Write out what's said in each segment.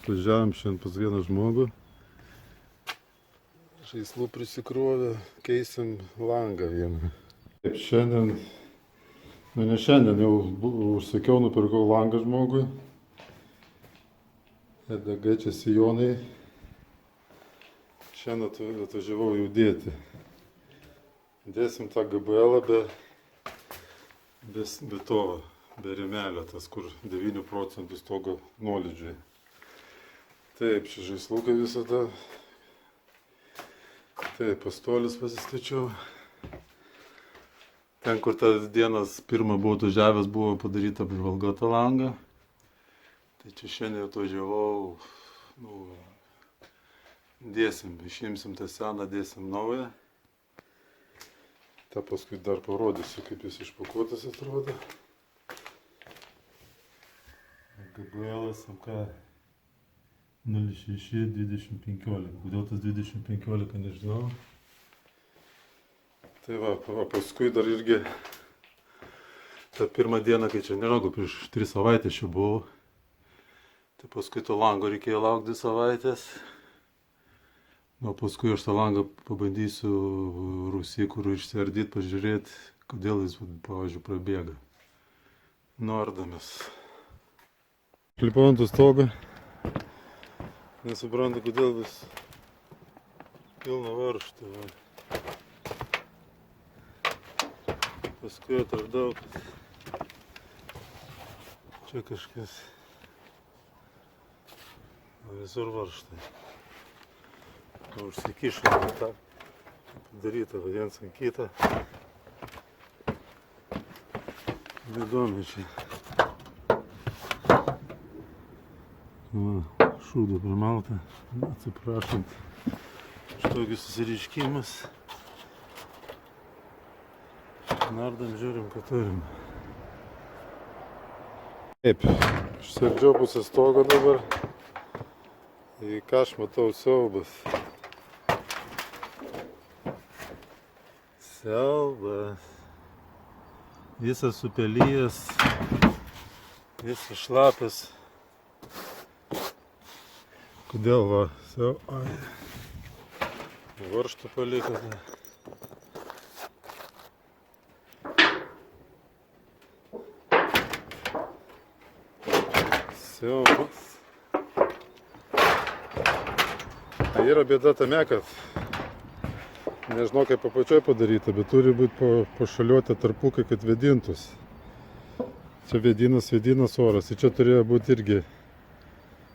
Atvažiavam šiandien pas vieną žmogų. Žaislų prisikrovė, keisim langą vieną. Taip, šiandien, ne šiandien, jau užsakiau, nupirkau langą žmogui. EDG čia sijonai. Šiandien atvažiavau jau dėti. Dėsim tą GBL be to, be rėmelio, tas kur 9 procentų stogo nuolydžiai. Taip, čia žaislukai visada. Taip, pastolis pasistačiau. Ten, kur tas dienas pirmą buvo atvažiavęs, buvo padaryta apžvalga tą langą. Tai čia šiandien atvažiavau, dėsim, išimsim tą seną, dėsim naują. Ta paskui dar parodysiu, kaip jis išpakuotas atrodo. GBL SMK 06-2015. Kodėl tas 2015 nežinau. Tai va, paskui dar irgi tą pirmą dieną, kai čia nežinau, prieš 3 savaitės čia buvau. Tai paskui to lango reikėjo laukti 2 savaitės. O paskui aš tą langą pabandysiu Rusijai, kur išsiardyti, pažiūrėti, kodėl jis, pavyzdžiui, prabėga. Nuardamės. Klipau ant stogą. Nesuprantu, kodėl vis pilna varžtų. Paskui atradau, kad čia kažkas visur varžtai. Užsikišo tą padarytą viens ant kitą. Įdomi čia. Šūdo primalta, atsiprašant už tokį susiriškimas. Nardam, žiūrim, ką turim. Taip, išsiardžiau pusę stogo dabar. Į ką aš matau, siaubas. Siaubas. Visas supelyjas, visas šlapias. Kodėl va, varžtų paliko. Siaubas. Tai yra bėda tame, kad nežinau kaip apačioj padaryta, bet turi būti pašaliuota tarpukai, kad vėdintus. Čia vėdinas oras. Ir čia turėjo būti irgi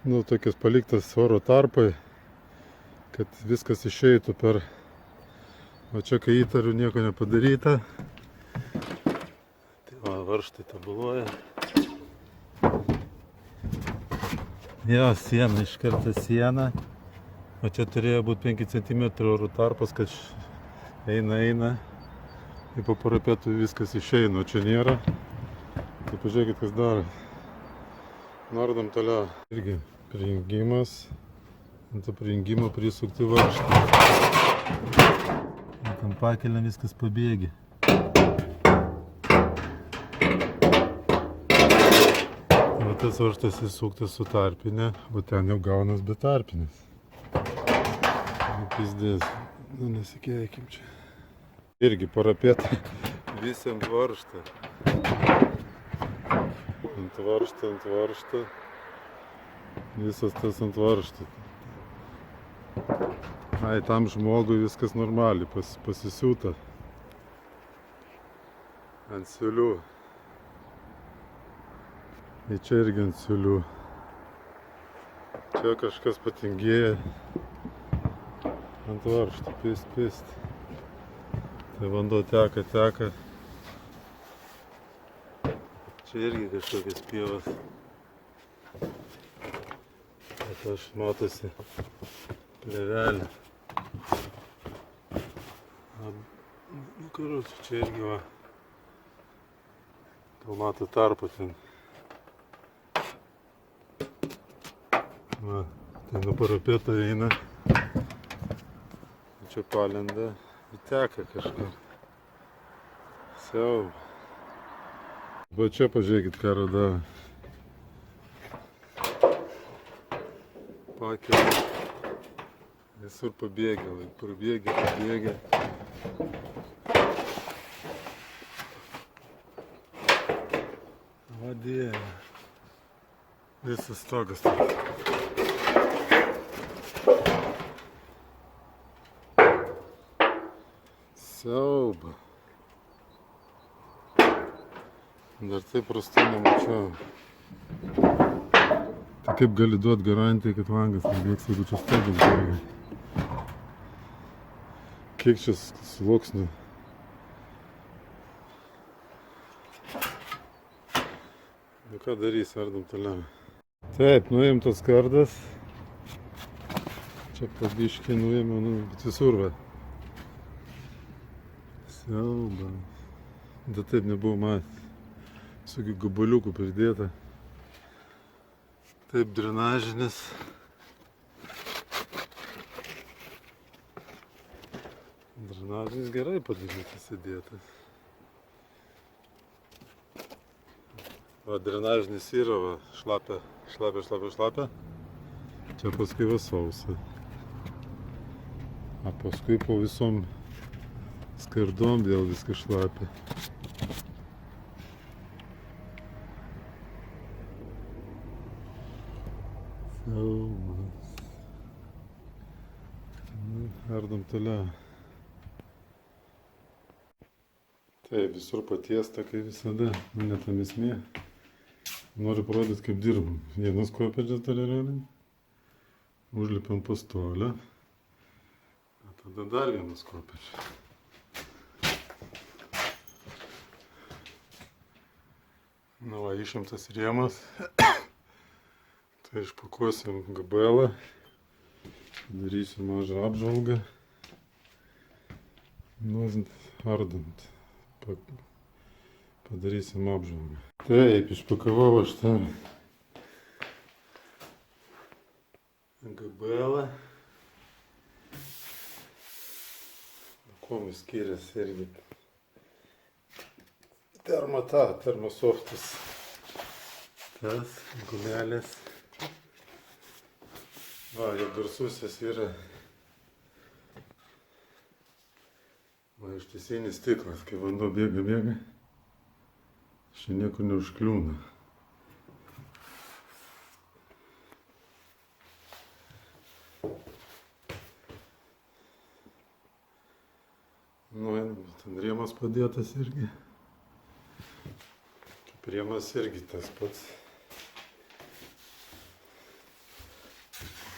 tokias paliktas oro tarpai, kad viskas išeitų per... O čia, kai įtariu, nieko nepadaryta. Tai va, varžtai tabuluoja. Jo, siena, iš karto siena. O čia turėjo būti 5 cm oro tarpas, kad eina. Ir po parapetų viskas išeina, o čia nėra. Tai pažiūrėkit, kas daro. Nardam toliau. Irgi prijungimas. Ant to prijungimo prisukti varžtą. Tam pakeliam viskas pabėgi. O tas varžtas įsuktas su tarpinė, o ten jau gaunas be tarpinės. Pizdės. Nesikeikim čia. Irgi parapetą visi ant varžtą. Ant varžtą. Visas tas ant varžtą. Ai, tam žmogui viskas normaliai, pasisiūta. Ant siūlių. Ir čia irgi ant siūlių. Čia kažkas patingėja. Ant varžtų, pist. Tai vanduo teka. Čia irgi kažkokias pievas. Bet aš matosi plėvelį. Karučiu, čia irgi va. Gal mato tarpą ten. Va, ten nuo parapeto eina. Čia palenda ir teka kažkur. Siaub. Va čia pažiūrėkit, ką radau. pakelia. Visur pabėgėlai, pabėgė. O Dieve. Visas stogas. Siauba. Dar taip prastai nemačiau. Tai kaip gali duoti garantiją, kad langas nebėgs, jeigu čia stogas gerai. Kiek čia sluoksnių. Nu ką darys, ardom toliau. Taip, nuimtas kardas. Čia pabiškai nuėmė, bet visur va. Siauba. Da taip nebuvo matęs. Visokių gabaliukų pridėta. Taip drenažinis. Drenažinis gerai padarytas įdėtas. Va drenažinis yra, va, šlapia. Čia paskui va sausa. A paskui po visom skardom vėl viskas šlapia. Siaubas. Ardom toliau. Taip, visur patiesta, kaip visada, ne tam esmė. Noriu parodyti, kaip dirbam. Vienas kopėdžas dar yra. Užlipiam pastolę. Tada dar vienas kopėdžas. Nu va, išimtas rėmas. Tai išpakuosim gabelą. Darysim mažą apžvalgą. Nu, ardant. Padarysim apžvalgą. Taip, išpakavau aš tą gabelą. Kuom jis skiriasi irgi. Termosoftas. Tas gumelės. Va, jo garsusis yra ištisinis stiklas, kai vanduo bėga. Čia nieko neužkliūna. Nu, ten rėmas padėtas irgi. Rėmas irgi tas pats.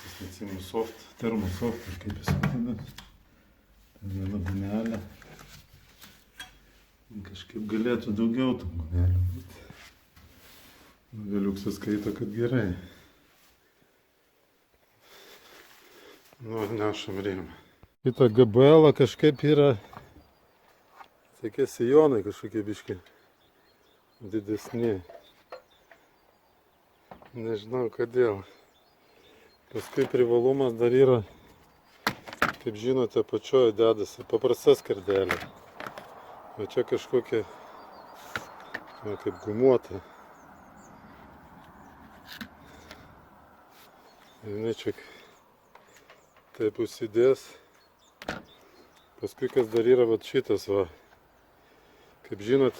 Tas neatsimenu termosoft, kaip jis vadinasi. Ten viena gumelė. Kažkaip galėtų daugiau tų gumelių, bet galiuksas skaito, kad gerai. Nu, nešam rėmą. Šitą gabelą kažkaip yra tokie sijonai kažkokie biški didesni. Nežinau kodėl. Paskui privalumas dar yra, kaip žinote, pačioje dedasi paprasta skardelė. O čia kažkokia, kaip gumuota. Jinai čia taip užsidės. Paskui kas dar yra vat šitas va. Kaip žinot,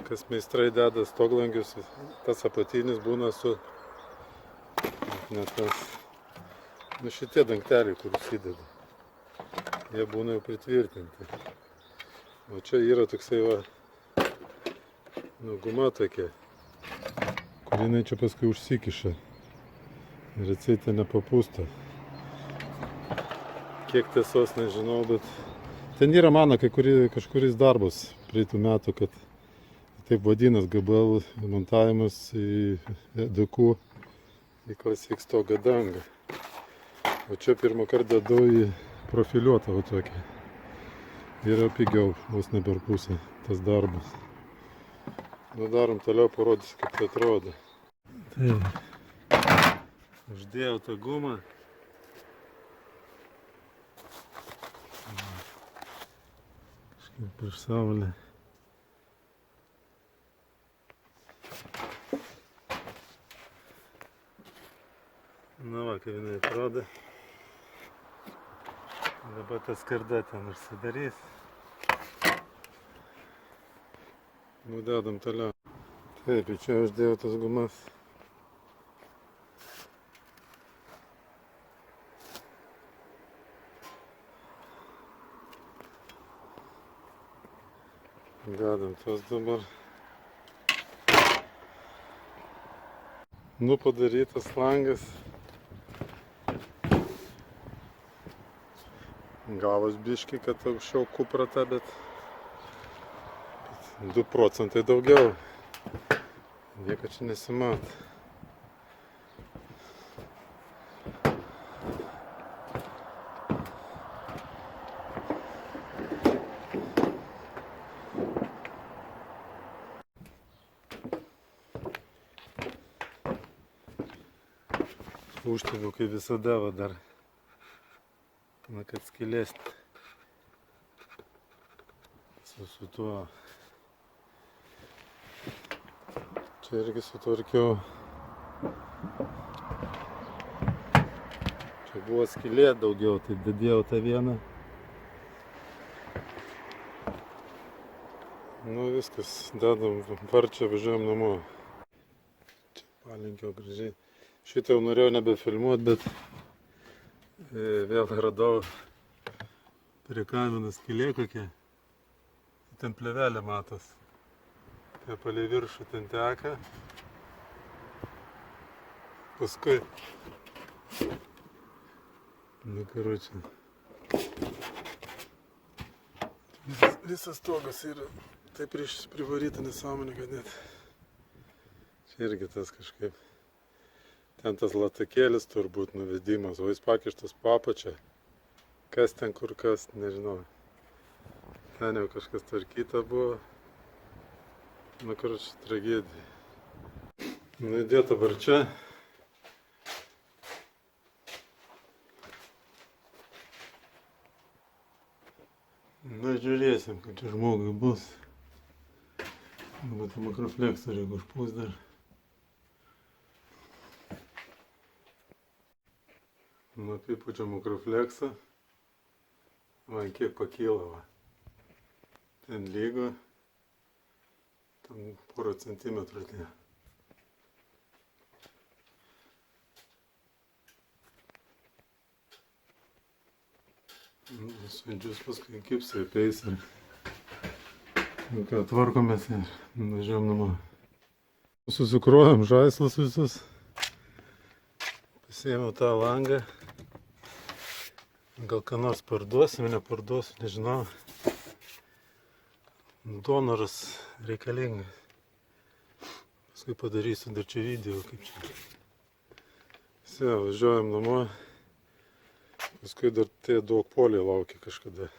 kas meistrai deda stoglangius, tas apatinis būna su net tas, nu šitie dangteliai, kur įsideda. Jie būna jau pritvirtinti. O čia yra toksai va, nu, guma tokia, kur jinai čia paskui užsikiša. Ir atseit ten nepapūsta. Kiek tiesos nežinau, bet ten yra mano kažkuris darbas praeitų metų, kad taip vadinas gabelų montavimas į DQ į Classic stogą dangą. O čia pirmą kartą dedu į profiliuotą va tokį. Yra pigiau, vos ne per pusę tas darbas. Nu darom toliau, parodysiu, kaip tai atrodo. Tai uždėjau tą gumą. Kažkaip prieš saulę. kaip jinai atrodo. Dabar ta skarda ten užsidarys. Nudedam toliau. Taip, čia uždėjau tas gumas. Dedam tos dabar. Nu, padarytas langas. Gavos biškį, kad aukščiau kuprata, bet 2 procentai daugiau. Nieko čia nesimato. Užtegiau kaip visada, va dar. Na, kad skylės. Su tuo. Čia irgi sutvarkiau. Čia buvo skylė daugiau, tai dadėjau tą vieną. Nu viskas, dedam varčią, važiuojam namo. Čia palinkiau gražiai. Šitą jau norėjau nebefilmuot, bet vėl radau prie kamieno skylė kokia. Ten plevelė matos. Tai palei viršų ten teka. Paskui. Nu, karočią. Visas stogas yra taip privaryta nesąmonė, kad net. Čia irgi tas kažkaip. Ten tas latakėlis turbūt nuvedimas, o jis pakištas po apačia. Kas ten kur kas, nežinau. Ten jau kažkas tvarkyta buvo. Nu, karočią, tragedija. Nu, įdėta varčia. Na, žiūrėsim, kad čia žmogui bus. Dabar tą makrofleksorių, jeigu užpūs dar. Nu, apipučia makrofleksą. Man kiek pakyla, va. Ten lygo. Ten porą centimetrų tie. Nu, sudžius paskui kipsai apeis ir... Nu ką, tvarkomės ir važiuojam namo. Susikruojam žaislus visus. Pasiėmiau tą langą. Gal ką nors parduosim, neparduosiu, nežinau. Donoras reikalingas. Paskui padarysiu dar čia video, kaip čia. Visi, važiuojam namo. Paskui dar tie daug poliai laukia kažkada.